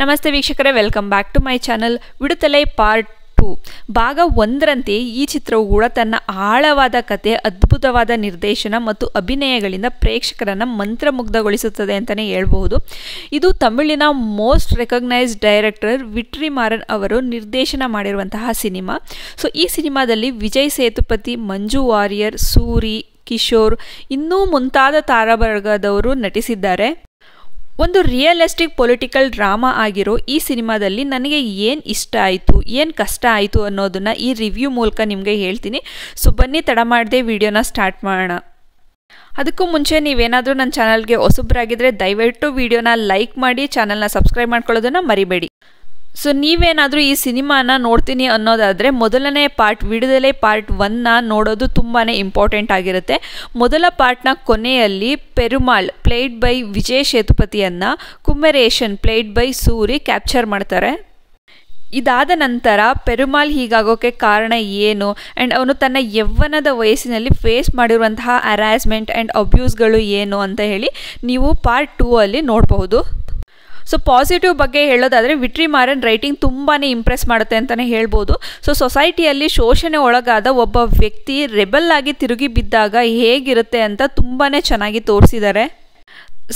ನಮಸ್ತೆ ವೀಕ್ಷಕರೇ, welcome back to my channel. Viduthalai part 2 ಭಾಗ 1ರಂತೆ ಈ ಚಿತ್ರವು ಕೂಡ ತನ್ನ ಆಳವಾದ ಕತೆ, ಅದ್ಭುತವಾದ ನಿರ್ದೇಶನ ಮತ್ತು ಅಭಿನಯಗಳಿಂದ ಪ್ರೇಕ್ಷಕರನ್ನು ಮಂತ್ರಮುಗ್ಧಗೊಳಿಸುತ್ತದೆ ಅಂತಲೇ ಹೇಳ್ಬಹುದು. ಇದು ತಮಿಳಿನ ಮೋಸ್ಟ್ ರೆಕಗ್ನೈಸ್ಡ್ ಡೈರೆಕ್ಟರ್ ವಿಟ್ರಿಮಾರನ್ ಅವರು ನಿರ್ದೇಶನ ಮಾಡಿರುವಂತಹ ಸಿನಿಮಾ. ಸೊ ಈ ಸಿನಿಮಾದಲ್ಲಿ ವಿಜಯ್ ಸೇತುಪತಿ, ಮಂಜು ವಾರಿಯರ್, ಸೂರಿ, ಕಿಶೋರ್ ಇನ್ನೂ ಮುಂತಾದ ತಾರಾಬರ್ಗದವರು ನಟಿಸಿದ್ದಾರೆ. ಒಂದು ರಿಯಲಿಸ್ಟಿಕ್ ಪೊಲಿಟಿಕಲ್ ಡ್ರಾಮಾ ಆಗಿರೋ ಈ ಸಿನಿಮಾದಲ್ಲಿ ನನಗೆ ಏನು ಇಷ್ಟ ಆಯಿತು, ಏನು ಕಷ್ಟ ಆಯಿತು ಅನ್ನೋದನ್ನು ಈ ರಿವ್ಯೂ ಮೂಲಕ ನಿಮಗೆ ಹೇಳ್ತೀನಿ. ಸೊ ಬನ್ನಿ ತಡ ಮಾಡದೆ ವಿಡಿಯೋನ ಸ್ಟಾರ್ಟ್ ಮಾಡೋಣ. ಅದಕ್ಕೂ ಮುಂಚೆ ನೀವೇನಾದರೂ ನನ್ನ ಚಾನಲ್ಗೆ ಹೊಸಬ್ರಾಗಿದ್ದರೆ ದಯವಿಟ್ಟು ವಿಡಿಯೋನ ಲೈಕ್ ಮಾಡಿ, ಚಾನಲ್ನ ಸಬ್ಸ್ಕ್ರೈಬ್ ಮಾಡ್ಕೊಳ್ಳೋದನ್ನು ಮರಿಬೇಡಿ. ಸೊ ನೀವೇನಾದರೂ ಈ ಸಿನಿಮಾನ ನೋಡ್ತೀನಿ ಅನ್ನೋದಾದರೆ ಮೊದಲನೇ ಪಾರ್ಟ್ ವಿಡುದಲೈ ಪಾರ್ಟ್ 1ನ ನೋಡೋದು ತುಂಬಾ ಇಂಪಾರ್ಟೆಂಟ್ ಆಗಿರುತ್ತೆ. ಮೊದಲ ಪಾರ್ಟ್ನ ಕೊನೆಯಲ್ಲಿ ಪೆರುಮಾಳ್ ಪ್ಲೇಡ್ ಬೈ ವಿಜಯ್ ಸೇತುಪತಿಯನ್ನು Kumaresan played by Soori capture ಮಾಡ್ತಾರೆ. ಇದಾದ ನಂತರ ಪೆರುಮಾಳ್ ಹೀಗಾಗೋಕ್ಕೆ ಕಾರಣ ಏನು ಆ್ಯಂಡ್ ಅವನು ತನ್ನ ಯೌವನದ ವಯಸ್ಸಿನಲ್ಲಿ ಫೇಸ್ ಮಾಡಿರುವಂತಹ ಹರಾಸ್ಮೆಂಟ್ ಆ್ಯಂಡ್ ಅಬ್ಯೂಸ್ಗಳು ಏನು ಅಂತ ಹೇಳಿ ನೀವು ಪಾರ್ಟ್ 2ಅಲ್ಲಿ ನೋಡಬಹುದು. ಸೊ ಪಾಸಿಟಿವ್ ಬಗ್ಗೆ ಹೇಳೋದಾದರೆ ವಿಟ್ರಿಮಾರನ್ ರೈಟಿಂಗ್ ತುಂಬಾ ಇಂಪ್ರೆಸ್ ಮಾಡುತ್ತೆ ಅಂತಲೇ ಹೇಳ್ಬೋದು. ಸೊ ಸೊಸೈಟಿಯಲ್ಲಿ ಶೋಷಣೆ ಒಳಗಾದ ಒಬ್ಬ ವ್ಯಕ್ತಿ ರೆಬಲ್ ಆಗಿ ತಿರುಗಿ ಬಿದ್ದಾಗ ಹೇಗಿರುತ್ತೆ ಅಂತ ತುಂಬಾ ಚೆನ್ನಾಗಿ ತೋರಿಸಿದ್ದಾರೆ.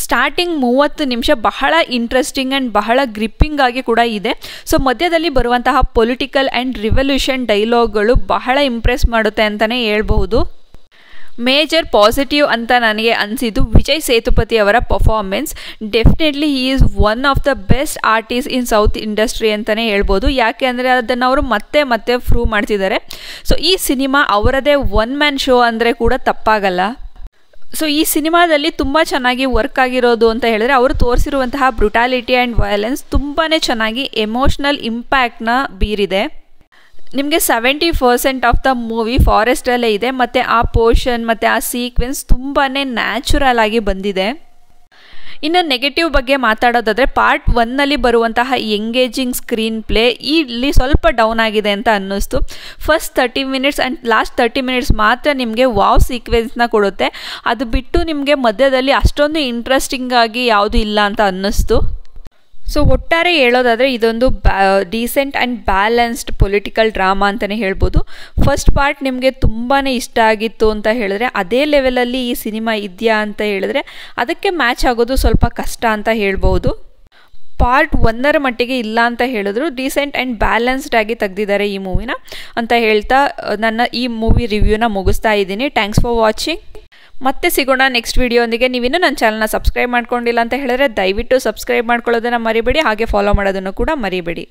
ಸ್ಟಾರ್ಟಿಂಗ್ 30 ನಿಮಿಷ ಬಹಳ ಇಂಟ್ರೆಸ್ಟಿಂಗ್ ಆ್ಯಂಡ್ ಬಹಳ ಗ್ರಿಪ್ಪಿಂಗ್ ಆಗಿ ಕೂಡ ಇದೆ. ಸೊ ಮಧ್ಯದಲ್ಲಿ ಬರುವಂತಹ ಪೊಲಿಟಿಕಲ್ ಆ್ಯಂಡ್ ರಿವಲ್ಯೂಷನ್ ಡೈಲಾಗ್ಗಳು ಬಹಳ ಇಂಪ್ರೆಸ್ ಮಾಡುತ್ತೆ ಅಂತಲೇ ಹೇಳ್ಬಹುದು. ಮೇಜರ್ ಪಾಸಿಟಿವ್ ಅಂತ ನನಗೆ ಅನಿಸಿದ್ದು ವಿಜಯ್ ಸೇತುಪತಿ ಅವರ performance. Definitely he is one of the best artist in south industry ಅಂತಲೇ ಹೇಳ್ಬೋದು. ಯಾಕೆ ಅಂದರೆ ಅದನ್ನು ಅವರು ಮತ್ತೆ ಮತ್ತೆ ಪ್ರೂವ್ ಮಾಡ್ತಿದ್ದಾರೆ. ಸೊ ಈ ಸಿನಿಮಾ ಅವರದೇ ಒನ್ ಮ್ಯಾನ್ ಶೋ ಅಂದರೆ ಕೂಡ ತಪ್ಪಾಗಲ್ಲ. ಸೊ ಈ ಸಿನಿಮಾದಲ್ಲಿ ತುಂಬ ಚೆನ್ನಾಗಿ ವರ್ಕ್ ಆಗಿರೋದು ಅಂತ ಹೇಳಿದ್ರೆ ಅವರು ತೋರಿಸಿರುವಂತಹ ಬ್ರುಟಾಲಿಟಿ ಆ್ಯಂಡ್ ವಯಲೆನ್ಸ್ ತುಂಬಾ ಚೆನ್ನಾಗಿ ಎಮೋಷ್ನಲ್ ಇಂಪ್ಯಾಕ್ಟ್ನ ಬೀರಿದೆ. ನಿಮಗೆ 70% ಆಫ್ ದ ಮೂವಿ ಫಾರೆಸ್ಟಲ್ಲೇ ಇದೆ ಮತ್ತು ಆ ಪೋರ್ಷನ್ ಮತ್ತು ಆ ಸೀಕ್ವೆನ್ಸ್ ತುಂಬಾ ನ್ಯಾಚುರಲ್ ಆಗಿ ಬಂದಿದೆ. ಇನ್ನು ನೆಗೆಟಿವ್ ಬಗ್ಗೆ ಮಾತಾಡೋದಾದರೆ ಪಾರ್ಟ್ 1ನಲ್ಲಿ ಬರುವಂತಹ ಎಂಗೇಜಿಂಗ್ ಸ್ಕ್ರೀನ್ ಪ್ಲೇ ಇಲ್ಲಿ ಸ್ವಲ್ಪ ಡೌನ್ ಆಗಿದೆ ಅಂತ ಅನ್ನಿಸ್ತು. First 30 minutes and last 30 minutes ಮಾತ್ರ ನಿಮಗೆ ವಾವ್ ಸೀಕ್ವೆನ್ಸ್ನ ಕೊಡುತ್ತೆ. ಅದು ಬಿಟ್ಟು ನಿಮಗೆ ಮಧ್ಯದಲ್ಲಿ ಅಷ್ಟೊಂದು ಇಂಟ್ರೆಸ್ಟಿಂಗ್ ಆಗಿ ಯಾವುದೂ ಇಲ್ಲ ಅಂತ ಅನ್ನಿಸ್ತು. ಸೊ ಒಟ್ಟಾರೆ ಹೇಳೋದಾದರೆ ಇದೊಂದು decent and balanced political drama ಅಂತಲೇ ಹೇಳ್ಬೋದು. ಫಸ್ಟ್ ಪಾರ್ಟ್ ನಿಮಗೆ ತುಂಬಾ ಇಷ್ಟ ಆಗಿತ್ತು ಅಂತ ಹೇಳಿದ್ರೆ ಅದೇ ಲೆವೆಲಲ್ಲಿ ಈ ಸಿನಿಮಾ ಇದೆಯಾ ಅಂತ ಹೇಳಿದ್ರೆ ಅದಕ್ಕೆ ಮ್ಯಾಚ್ ಆಗೋದು ಸ್ವಲ್ಪ ಕಷ್ಟ ಅಂತ ಹೇಳ್ಬೋದು. ಪಾರ್ಟ್ 1ರ ಮಟ್ಟಿಗೆ ಇಲ್ಲ ಅಂತ ಹೇಳಿದ್ರು ಡೀಸೆಂಟ್ ಆ್ಯಂಡ್ ಬ್ಯಾಲೆನ್ಸ್ಡ್ ಆಗಿ ತೆಗೆದಿದ್ದಾರೆ ಈ ಮೂವಿನ ಅಂತ ಹೇಳ್ತಾ ನನ್ನ ಈ ಮೂವಿ ರಿವ್ಯೂನ ಮುಗಿಸ್ತಾ ಇದ್ದೀನಿ. Thanks for watching. ಮತ್ತೆ ಸಿಗೋಣ ನೆಕ್ಸ್ಟ್ ವಿಡಿಯೋಂದಿಗೆ. ನೀವಿನ್ನೂ ನನ್ನ ಚಾನಲ್ನ ಸಬ್ಸ್ಕ್ರೈಬ್ ಮಾಡ್ಕೊಂಡಿಲ್ಲ ಅಂತ ಹೇಳಿದ್ರೆ ದಯವಿಟ್ಟು ಸಬ್ಸ್ಕ್ರೈಬ್ ಮಾಡ್ಕೊಳ್ಳೋದನ್ನು ಮರಿಬೇಡಿ, ಹಾಗೆ ಫಾಲೋ ಮಾಡೋದನ್ನು ಕೂಡ ಮರಿಬೇಡಿ.